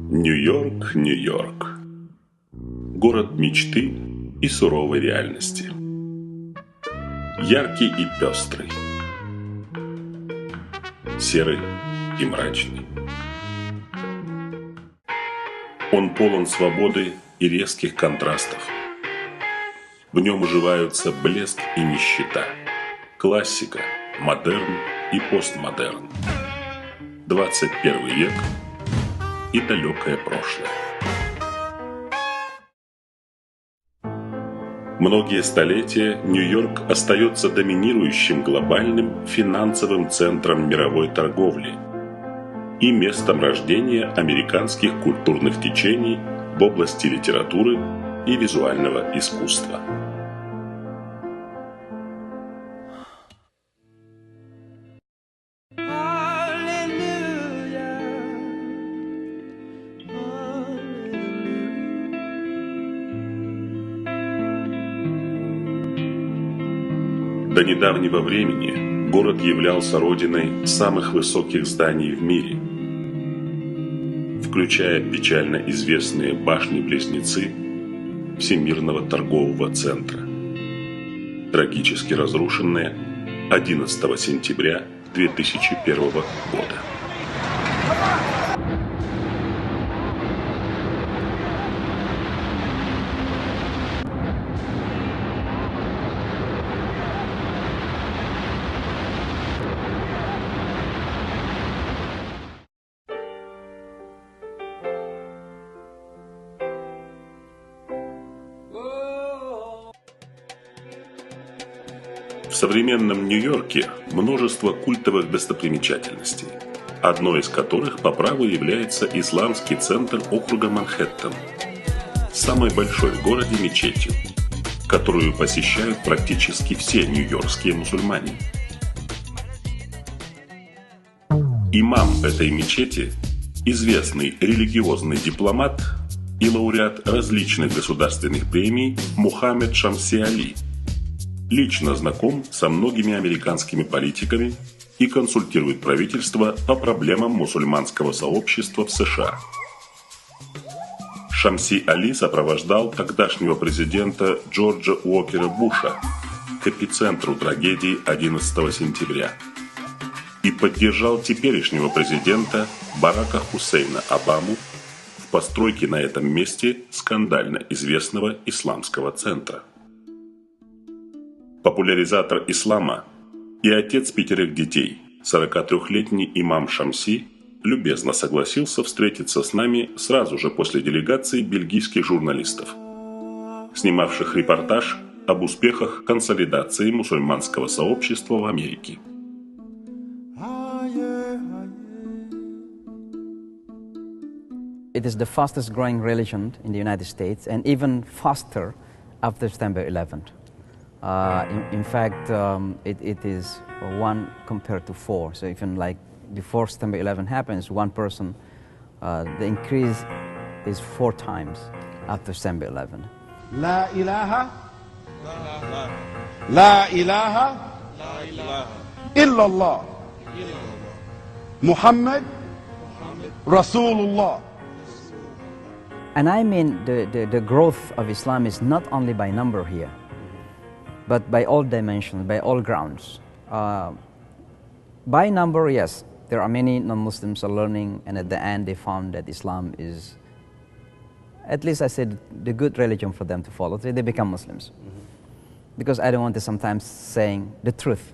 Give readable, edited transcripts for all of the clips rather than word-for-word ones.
Нью-Йорк, Нью-Йорк. Город мечты и суровой реальности. Яркий и пестрый. Серый и мрачный. Он полон свободы и резких контрастов. В нем уживаются блеск и нищета, классика, модерн и постмодерн, 21 век и далекое прошлое. Многие столетия Нью-Йорк остается доминирующим глобальным финансовым центром мировой торговли и местом рождения американских культурных течений в области литературы и визуального искусства. До недавнего времени город являлся родиной самых высоких зданий в мире, включая печально известные башни-близнецы Всемирного торгового центра, трагически разрушенные 11 сентября 2001 года. В современном Нью-Йорке множество культовых достопримечательностей, одной из которых по праву является исламский центр округа Манхэттен, самой большой в городе мечетью, которую посещают практически все нью-йоркские мусульмане. Имам этой мечети – известный религиозный дипломат и лауреат различных государственных премий Мухаммед Шамси Али, лично знаком со многими американскими политиками и консультирует правительство по проблемам мусульманского сообщества в США. Шамси Али сопровождал тогдашнего президента Джорджа Уокера Буша к эпицентру трагедии 11 сентября и поддержал теперешнего президента Барака Хусейна Обаму в постройке на этом месте скандально известного исламского центра. Популяризатор ислама и отец 5 детей, 43-летний имам Шамси, любезно согласился встретиться с нами сразу же после делегации бельгийских журналистов, снимавших репортаж об успехах консолидации мусульманского сообщества в Америке. It is the fastest growing religion in the United States and even faster after September 11th. In fact, it is 1 compared to 4. So even like before September 11 happens, one person, the increase is 4 times after September 11. La ilaha, la ilaha, illallah, Muhammad, Rasulullah. And I mean the growth of Islam is not only by number here, but by all dimensions, by all grounds. By number, yes, there are many non-Muslims are learning, and at the end they found that Islam is, at least I said, the good religion for them to follow. So they become Muslims. Because I don't want to sometimes saying the truth.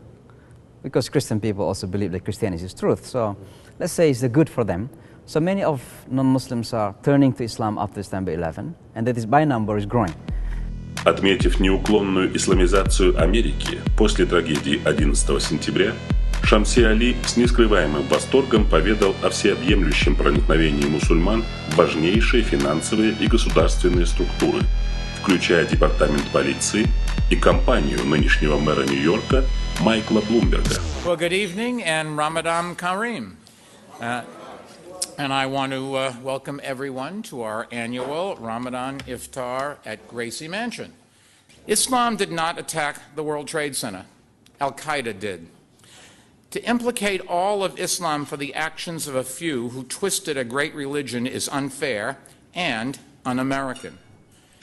Because Christian people also believe that Christianity is truth. So let's say it's the good for them. So many of non-Muslims are turning to Islam after September 11, and that is by number is growing. Отметив неуклонную исламизацию Америки после трагедии 11 сентября, Шамси Али с нескрываемым восторгом поведал о всеобъемлющем проникновении мусульман в важнейшие финансовые и государственные структуры, включая департамент полиции и кампанию нынешнего мэра Нью-Йорка Майкла Блумберга. Well, good evening and Ramadan Kareem. And I want to welcome everyone to our annual Ramadan Iftar at Gracie Mansion. Islam did not attack the World Trade Center. Al-Qaeda did. To implicate all of Islam for the actions of a few who twisted a great religion is unfair and un-American.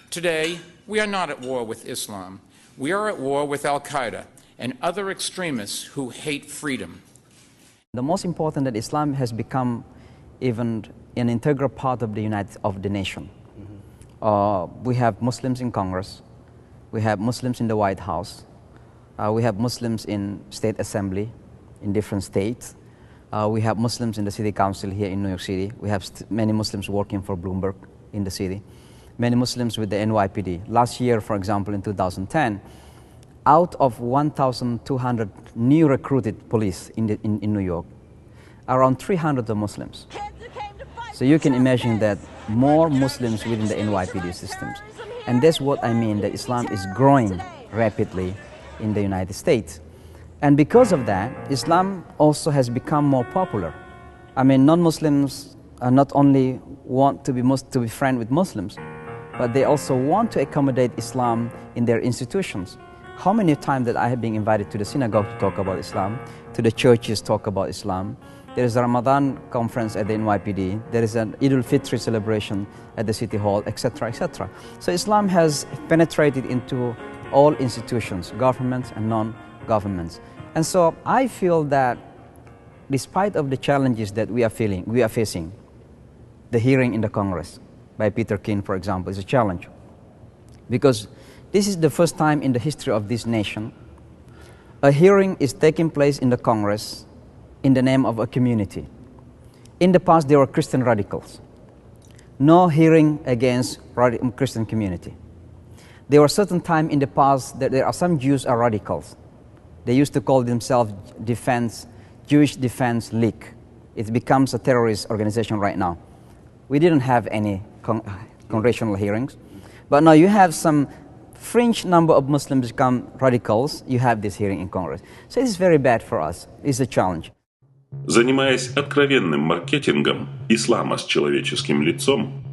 Today, we are not at war with Islam. We are at war with Al-Qaeda and other extremists who hate freedom. The most important that Islam has become even an integral part of the nation. We have Muslims in Congress, we have Muslims in the White House, we have Muslims in State Assembly in different states, we have Muslims in the City Council here in New York City, we have many Muslims working for Bloomberg in the city, many Muslims with the NYPD. Last year, for example, in 2010, out of 1,200 new recruited police in New York, around 300 are Muslims. So you can imagine that more Muslims within the NYPD systems. And that's what I mean, that Islam is growing rapidly in the United States. And because of that, Islam also has become more popular. I mean, non-Muslims not only want to be friends with Muslims, but they also want to accommodate Islam in their institutions. How many times that I have been invited to the synagogue to talk about Islam, to the churches to talk about Islam. There is a Ramadan conference at the NYPD, there is an Eid al-Fitr celebration at the City Hall, etc., etc. So Islam has penetrated into all institutions, governments and non-governments. And so I feel that despite of the challenges that we are facing, the hearing in the Congress by Peter King, for example, is a challenge. Because this is the first time in the history of this nation a hearing is taking place in the Congress in the name of a community. In the past, there were Christian radicals. No hearing against Christian community. There were certain time in the past that there are some Jews are radicals. They used to call themselves Jewish Defense League. It becomes a terrorist organization right now. We didn't have any congressional hearings, but now you have some fringe number of Muslims become radicals, you have this hearing in Congress. So it's very bad for us. It's a challenge. Занимаясь откровенным маркетингом ислама с человеческим лицом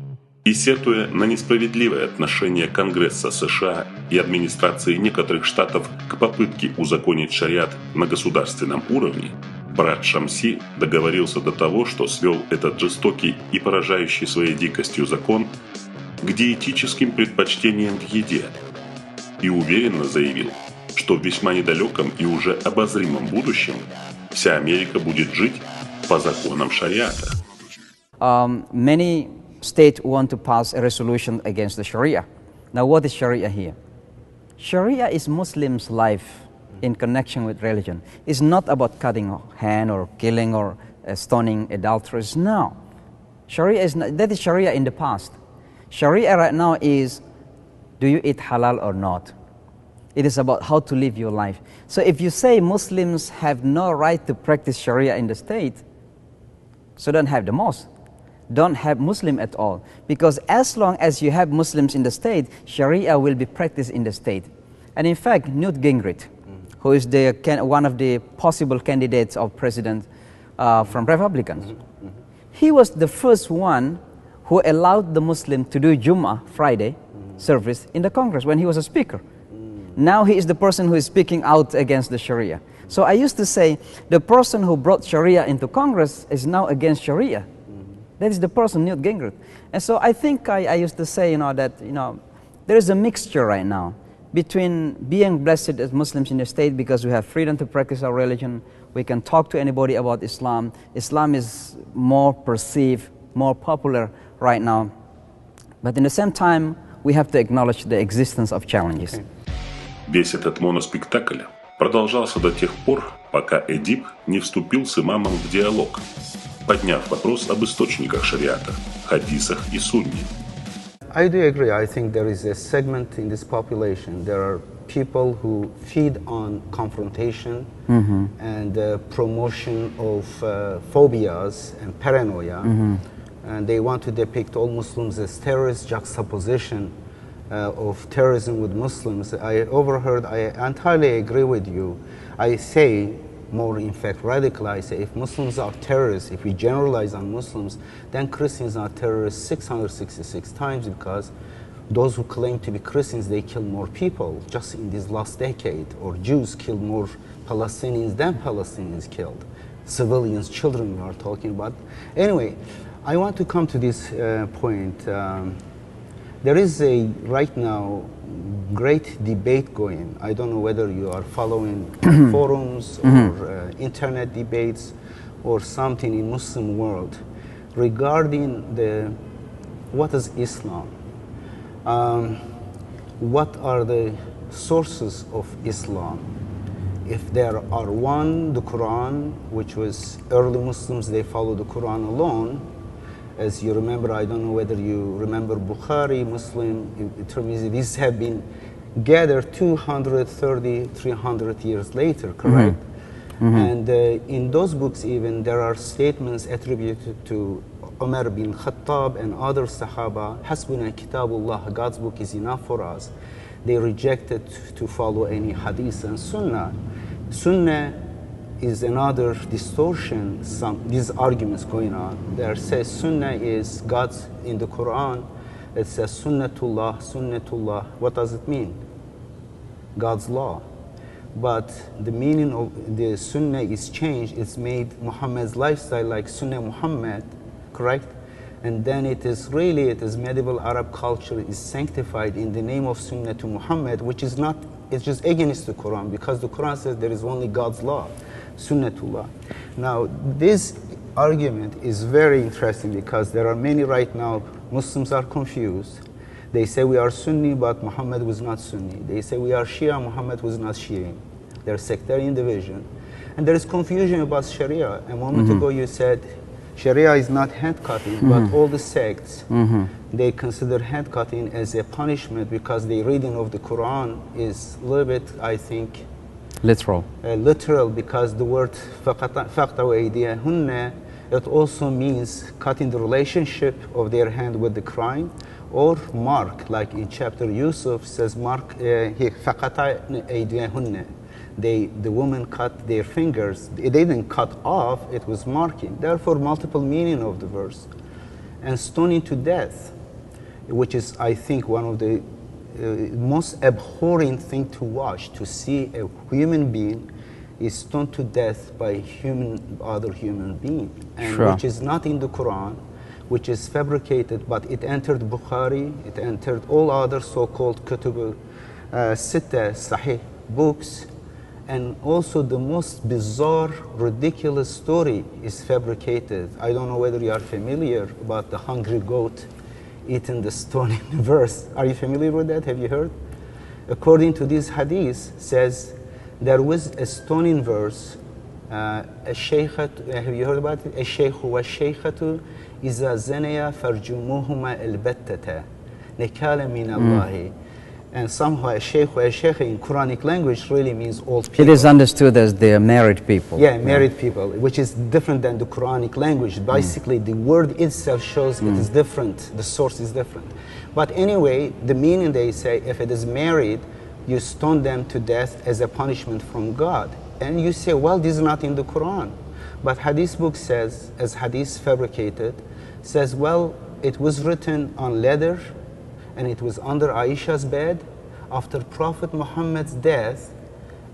и сетуя на несправедливое отношение Конгресса США и администрации некоторых штатов к попытке узаконить шариат на государственном уровне, брат Шамси договорился до того, что свел этот жестокий и поражающий своей дикостью закон к диетическим предпочтениям в еде и уверенно заявил, что в весьма недалеком и уже обозримом будущем вся Америка будет жить по законам шариата. Many states want to pass a resolution against the Sharia. Now, what is Sharia here? Sharia is Muslims' life in connection with religion. It's not about cutting a hand or killing or stoning adulterers. No. Sharia is not, that is Sharia in the past. Sharia right now is, do you eat halal or not? It is about how to live your life. So if you say Muslims have no right to practice Sharia in the state, so don't have the mosque. Don't have Muslim at all. Because as long as you have Muslims in the state, Sharia will be practiced in the state. And in fact, Newt Gingrich, who is one of the possible candidates of president from Republicans, he was the first one who allowed the Muslim to do Jummah, Friday, service in the Congress when he was a speaker. Now he is the person who is speaking out against the Sharia. So I used to say, the person who brought Sharia into Congress is now against Sharia. That is the person, Newt Gingrich. And so I think I used to say, that there is a mixture right now between being blessed as Muslims in the state because we have freedom to practice our religion, we can talk to anybody about Islam. Islam is more perceived, more popular right now. But in the same time, we have to acknowledge the existence of challenges. Весь этот моноспектакль продолжался до тех пор, пока Эдип не вступил с имамом в диалог, подняв вопрос об источниках шариата, хадисах и сунне. I do agree. I think there is a segment in this population. There are people who feed on confrontation and promotion of phobias and paranoia. And they want to depict all Muslims as terrorist juxtaposition of terrorism with Muslims, I entirely agree with you. I say, more in fact radical, I say if Muslims are terrorists, if we generalize on Muslims, then Christians are terrorists 666 times, because those who claim to be Christians, they kill more people just in this last decade, or Jews killed more Palestinians than Palestinians killed. Civilians, children we are talking about. Anyway, I want to come to this point. There is right now, great debate going. I don't know whether you are following forums or internet debates or something in Muslim world regarding what is Islam? What are the sources of Islam? If there are one, the Quran, which was early Muslims, they follow the Quran alone. As you remember, I don't know whether you remember Bukhari, Muslim, Tirmidhi, these have been gathered 230, 300 years later, correct? And in those books even, there are statements attributed to Umar bin Khattab and other Sahaba, Hasbuna Kitabullah, God's book is enough for us. They rejected to follow any hadith and sunnah. Sunnah is another distortion, these arguments going on. There says Sunnah is God's, in the Quran, it says Sunnatullah, Sunnatullah. What does it mean? God's law. But the meaning of the Sunnah is changed. It's made Muhammad's lifestyle like Sunnah Muhammad, correct? And then it is medieval Arab culture is sanctified in the name of Sunnah to Muhammad, which is not, it's just against the Quran, because the Quran says there is only God's law, Sunnatullah. Now, this argument is very interesting because there are many right now, Muslims are confused. They say we are Sunni, but Muhammad was not Sunni. They say we are Shia, Muhammad was not Shia. There's sectarian division. And there is confusion about Sharia. A moment ago you said Sharia is not hand cutting, but all the sects, they consider hand cutting as a punishment because the reading of the Quran is a little bit, I think, literal. Literal, because the word فَقْطَعُوا أَيْدِيَهُنَّ, it also means cutting the relationship of their hand with the crime, or mark, like in chapter Yusuf says mark فَقَطَعْنَ أَيْدِيَهُنَّ. The woman cut their fingers. They didn't cut off, it was marking. Therefore, multiple meaning of the verse. And stoning to death, which is, I think, one of the most abhorrent thing to watch, to see a human being is stoned to death by other human being, and which is not in the Quran, which is fabricated, but it entered Bukhari, it entered all other so-called Kutub Sitta, Sahih books, and also the most bizarre, ridiculous story is fabricated. I don't know whether you are familiar about the hungry goat eating the stone in the verse. Are you familiar with that? Have you heard? According to this hadith, says there was a stoning verse. Have you heard about it? الشيخ والشيخة إذا زنيا فرجموهما البتة نكالا من الله. And somehow a sheikh in Quranic language really means old people. It is understood as they are married people. Yeah, married people, which is different than the Quranic language. Basically, the word itself shows it is different. The source is different. But anyway, the meaning, they say, if it is married, you stone them to death as a punishment from God. And you say, well, this is not in the Quran. But hadith book says, as hadith fabricated, says, well, it was written on leather, and it was under Aisha's bed. After Prophet Muhammad's death,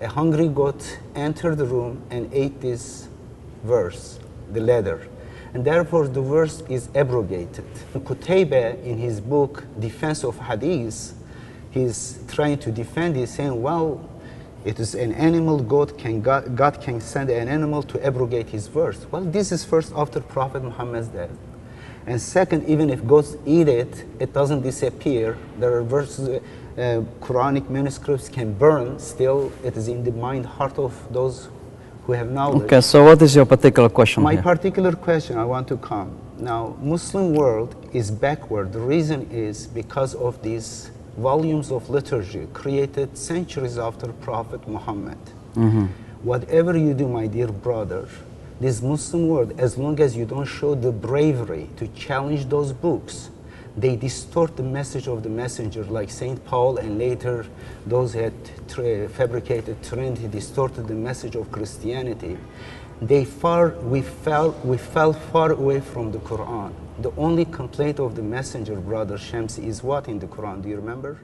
a hungry goat entered the room and ate this verse, the leather. And therefore the verse is abrogated. Qutayba, in his book, Defense of Hadith, he's trying to defend it, saying, well, it is an animal, God can send an animal to abrogate his verse. Well, this is first after Prophet Muhammad's death. And second, even if goats eat it, it doesn't disappear. There are verses, Quranic manuscripts can burn, still it is in the mind, heart of those who have knowledge. Okay, so what is your particular question My here? particular question, I want to come. Now, Muslim world is backward. The reason is because of these volumes of liturgy created centuries after Prophet Muhammad. Whatever you do, my dear brother, this Muslim world, as long as you don't show the bravery to challenge those books, they distort the message of the messenger, like Saint Paul and later those who had fabricated Trinity distorted the message of Christianity. We fell far away from the Quran. The only complaint of the messenger, brother Shamsi, is what in the Quran? Do you remember?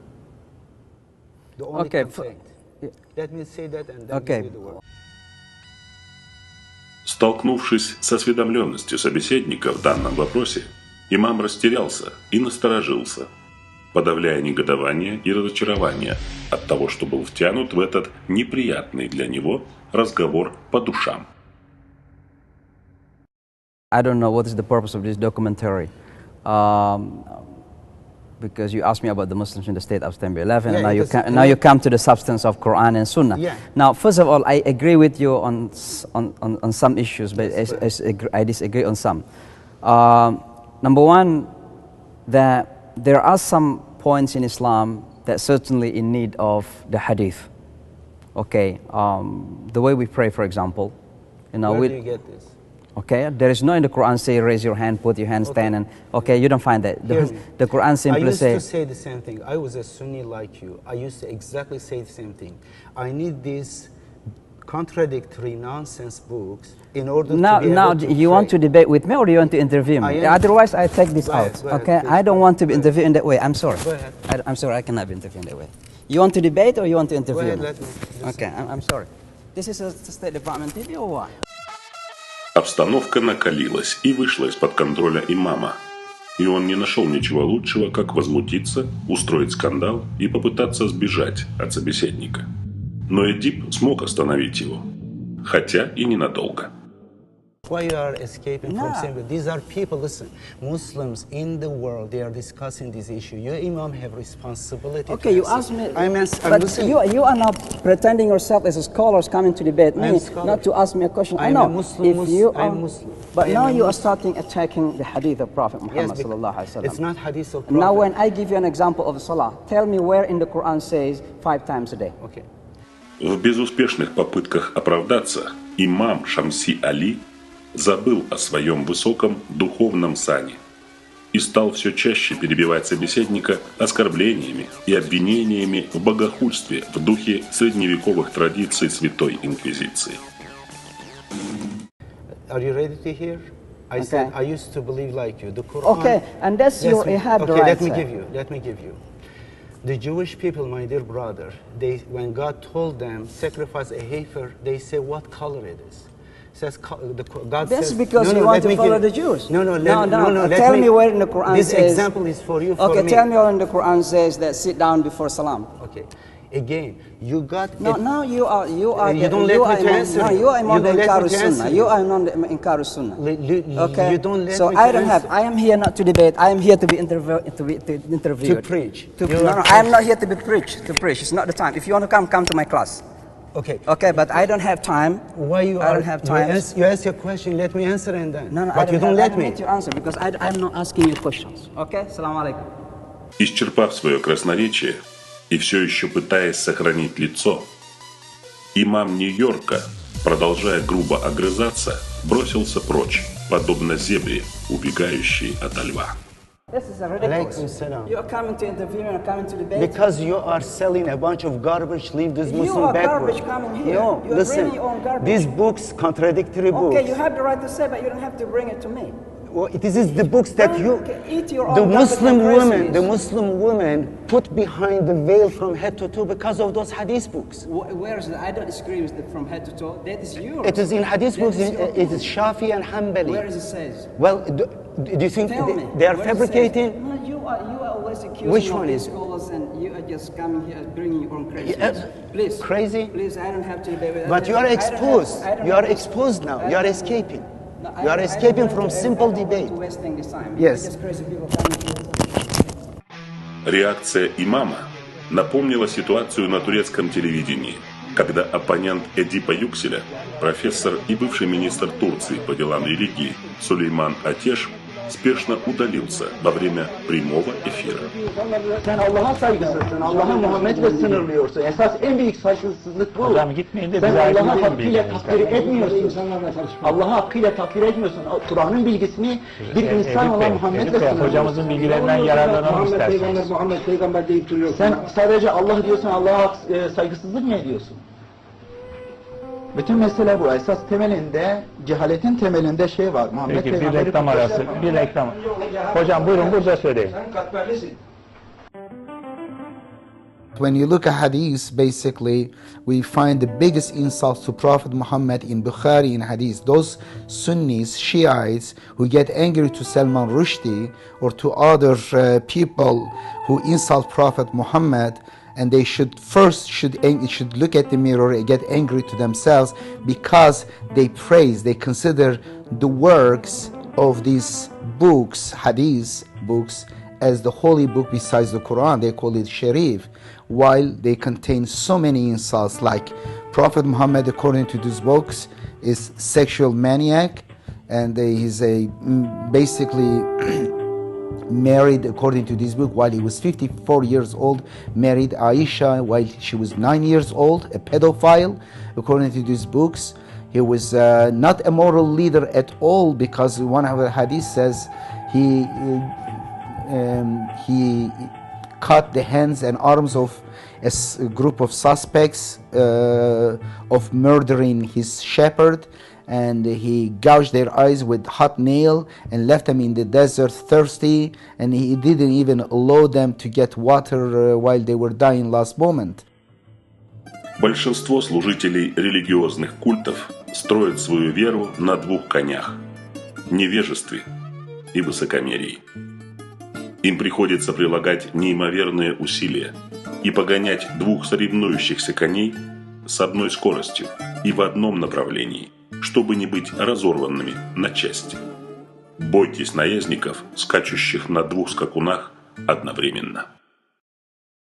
The only complaint. Let me say that and then give you the word. Столкнувшись с осведомленностью собеседника в данном вопросе, имам растерялся и насторожился, подавляя негодование и разочарование от того, что был втянут в этот неприятный для него разговор по душам. I don't know what is the purpose of this documentary. Because you asked me about the Muslims in the state of September 11, and now you come to the substance of Quran and Sunnah. Yeah. Now, first of all, I agree with you on some issues, but I disagree on some. Number one, that there are some points in Islam that certainly in need of the hadith. Okay, the way we pray, for example. Where do you get this? Okay, there is no in the Quran say raise your hand, put your hand, stand, and okay, you don't find that. The Quran simply says. I used to say the same thing. I was a Sunni like you. I used to exactly say the same thing. I need these contradictory nonsense books in order to be able to Now, pray. you want to debate with me or do you want to interview me? Otherwise, I take this out. Okay, I don't want to be interviewed in that way. I'm sorry. Go ahead. I'm sorry, I cannot be interviewed in that way. You want to debate or you want to interview Go ahead, me? let me. Okay, I'm sorry. This is a State Department TV or what? Обстановка накалилась и вышла из-под контроля имама, и он не нашел ничего лучшего, как возмутиться, устроить скандал и попытаться сбежать от собеседника. Но Эдип смог остановить его, хотя и ненадолго. Why you are escaping from saying these are people, listen, Muslims in the world, they are discussing this issue. Your imam have responsibility. Okay, you asked me, but you are now pretending yourself as a scholar coming to debate me, not to ask me a question. I know. I'm a Muslim. I'm Muslim. But now you are starting attacking the hadith of Prophet Muhammad sallallahu alaihi wasallam. It's not hadith of Prophet. Now when I give you an example of the salah, tell me where in the Quran says 5 times a day. Okay. В безуспешных попытках оправдаться имам Шамси Али забыл о своем высоком духовном сане и стал все чаще перебивать собеседника оскорблениями и обвинениями в богохульстве в духе средневековых традиций Святой Инквизиции. Are you ready to hear? I said I used to believe like you. The Quran. Okay, and that's your have the right. Let me give you. The Jewish people, my dear brother, when God told them sacrifice a heifer, they say what color it is. God That's says, because you want to follow the Jews. Tell me where in the Quran this says. This example is for you. Okay, tell me where in the Quran says that sit down before salam. Okay. Again, you got. No, you are. You don't let me to answer. No, you are on the Inkar Sunnah. You are on the Inkar Sunnah. Okay. You don't let so me I don't have. I am here not to debate. I am here to be interviewed. To preach. No, I am not here to be preached. To preach. It's not the time. If you want to come to my class. Okay. Okay, but I don't have time. Why you I don't have time. You ask your question, let me answer and then. No, but you don't let me. I don't need to answer because I'm not asking you questions. Okay? Assalamu alaikum. Исчерпав свое красноречие и все еще пытаясь сохранить лицо, имам Нью-Йорка, продолжая грубо огрызаться, бросился прочь, подобно зебре, убегающей ото льва. This is ridiculous. You are coming to interview and coming to debate. Because you are selling a bunch of garbage, leave this Muslim You are backward. garbage coming here. No, you are bringing your own garbage. These books, contradictory books. Okay, you have the right to say, but you don't have to bring it to me. Well, this is the books that eat your own the Muslim women put behind the veil from head to toe because of those hadith books. Where is it? I don't disagree with it from head to toe. That is yours. It is in hadith books. It is Shafi and Hanbali. Where is it says? Well, do you think they are fabricating? No, you are always accusing Which one is scholars, and you are just coming here bringing your own craziness. Please, crazy? Please, I don't have to debate. But you are exposed. You are exposed now. You are escaping. You are escaping from simple debate. Yes. Реакция имама напомнила ситуацию на турецком телевидении, когда оппонент Эдипа Юкселя, профессор и бывший министр Турции по делам религии Сулейман Атеш, спешно удалился во время прямого эфира. Sen Allah'a saygısızsın, Allah'a Muhammed'le sınırlıyorsun. Esas en büyük saygısızlık bu. Hocam gitmeyin de Sen bize Allah'a aydın hakkıyla bilginiz takdir etmiyorsun. Allah'a hakkıyla takdir etmiyorsun. Kur'an'ın bilgisini bir insan olan Muhammed'le Edip Bey, sınırlıyorsun. hocamızın bilgilerinden yararlanalım isterseniz. Muhammed peygamber deyip duruyorsun. Sen sadece Allah diyorsun, Allah'a saygısızlık mı ediyorsun? Bütün mesele bu. Esas temelinde, cehaletin temelinde şey var. Muhammed Peki bir peygamberi reklam kutlasın. arası, bir reklam. Hocam buyurun burada söyleyin. Sen katmerlisin. When you look at hadith, basically, we find the biggest insults to Prophet Muhammad in Bukhari in hadith. Those Sunnis, Shiites, who get angry to Salman Rushdie or to other people who insult Prophet Muhammad, and they should look at the mirror and get angry to themselves because they praise, they consider the works of these books, hadith books, as the holy book besides the Quran. They call it Sharif, while they contain so many insults, like Prophet Muhammad, according to these books, is sexual maniac, and he's basically married, according to this book, while he was 54 years old, married Aisha while she was 9 years old, a pedophile, according to these books. He was not a moral leader at all, because one of the hadith says he cut the hands and arms of a group of suspects of murdering his shepherd, and he gouged their eyes with hot nail and left them in the desert thirsty, and he didn't even allow them to get water while they were dying last moment. Большинство служителей религиозных культов строят свою веру на двух конях – невежестве и высокомерии. Им приходится прилагать неимоверные усилия и погонять двух соревнующихся коней с одной скоростью и в одном направлении, чтобы не быть разорванными на части. Бойтесь наездников, скачущих на двух скакунах одновременно.